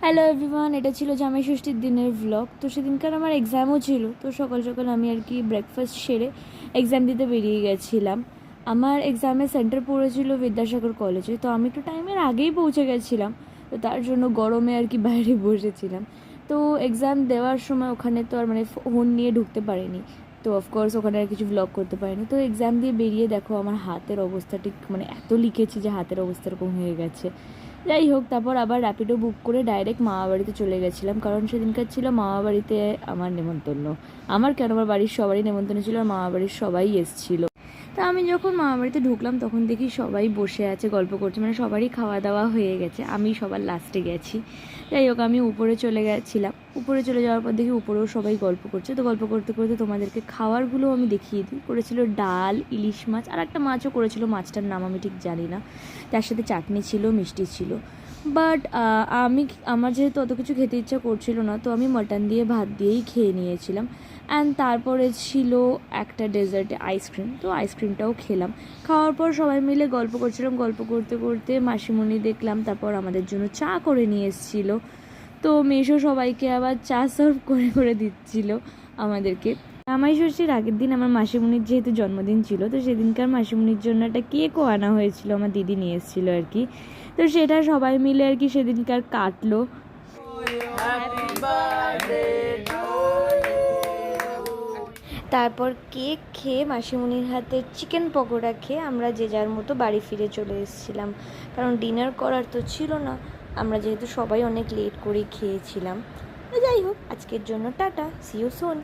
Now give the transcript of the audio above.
Hello everyone, এটা ছিল জামাই ষষ্ঠীর দিনের ব্লগ। তো সেদিনকার আমার এক্সামও ছিল, তো সকাল সকাল আমি আর কি ব্রেকফাস্ট সেরে এক্সাম দিতে বেরিয়ে গেছিলাম। আমার এক্সামের সেন্টার পড়েছিল বিদ্যাসাগর কলেজে, তো আমি একটু টাইমের আগেই পৌঁছে গেছিলাম। তো তার জন্য গরমে আর কি বাইরে বসেছিলাম। তো এক্সাম দেওয়ার সময় ওখানে তো আর মানে ফোন নিয়ে ঢুকতে পারিনি, তো অফকোর্স ওখানে আর কিছু ব্লগ করতে পারিনি। তো এক্সাম দিয়ে বেরিয়ে দেখো আমার হাতের অবস্থা ঠিক মানে এত লিখেছি যে হাতের অবস্থা এরকম হয়ে গেছে। যাই হোক, তারপর আবার র্যাপিডো বুক করে ডাইরেক্ট মামাবাড়িতে চলে গেছিলাম, কারণ সেদিনকার ছিল মামাবাড়িতে আমার নেমন্তন্ন। আমার কেন, আমার বাড়ির সবারই নেমন্তন্ন ছিল, আর মামাবাড়ির সবাই এসেছিল। তা আমি যখন মামাবাড়িতে ঢুকলাম তখন দেখি সবাই বসে আছে, গল্প করছে, মানে সবারই খাওয়া দাওয়া হয়ে গেছে, আমি সবার লাস্টে গেছি। যাই হোক, আমি উপরে চলে গেছিলাম। উপরে চলে যাওয়ার পর দেখি উপরেও সবাই গল্প করছে। তো গল্প করতে করতে তোমাদেরকে খাওয়ারগুলো আমি দেখিয়ে দিই। করেছিল ডাল, ইলিশ মাছ, আর একটা মাছও করেছিল, মাছটার নাম আমি ঠিক জানি না। তার সাথে চাটনি ছিল, মিষ্টি ছিল। বাট আমার যেহেতু অত কিছু খেতে ইচ্ছা করছিল না, তো আমি মাটন দিয়ে ভাত দিয়েই খেয়ে নিয়েছিলাম। অ্যান্ড তারপরে ছিল একটা ডেজার্টে আইসক্রিম, তো আইসক্রিমটাও খেলাম। খাওয়ার পর সবাই মিলে গল্প করছিলাম, গল্প করতে করতে মাসিমণি দেখলাম, তারপর আমাদের জন্য চা করে নিয়ে এসেছিলো। তো মেশো সবাইকে আবার চা সার্ভ করে করে দিচ্ছিল আমাদেরকে। জামাই ষষ্ঠীর আগের দিন আমার মাসিমণির যেহেতু জন্মদিন ছিল, তো সেদিনকার মাসিমণির জন্য একটা কেকও আনা হয়েছিল, আমার দিদি নিয়ে এসেছিলো আর কি। তো সেটা সবাই মিলে আর কি সেদিনকার কাটলো। তারপর কেক খেয়ে মাসিমণির হাতে চিকেন পকোড়া খেয়ে আমরা যে যার মতো বাড়ি ফিরে চলে এসেছিলাম, কারণ ডিনার করার তো ছিল না, আমরা যেহেতু সবাই অনেক লেট করে খেয়েছিলাম। তো যাই হোক, আজকের জন্য টাটা, সি ইউ সুন।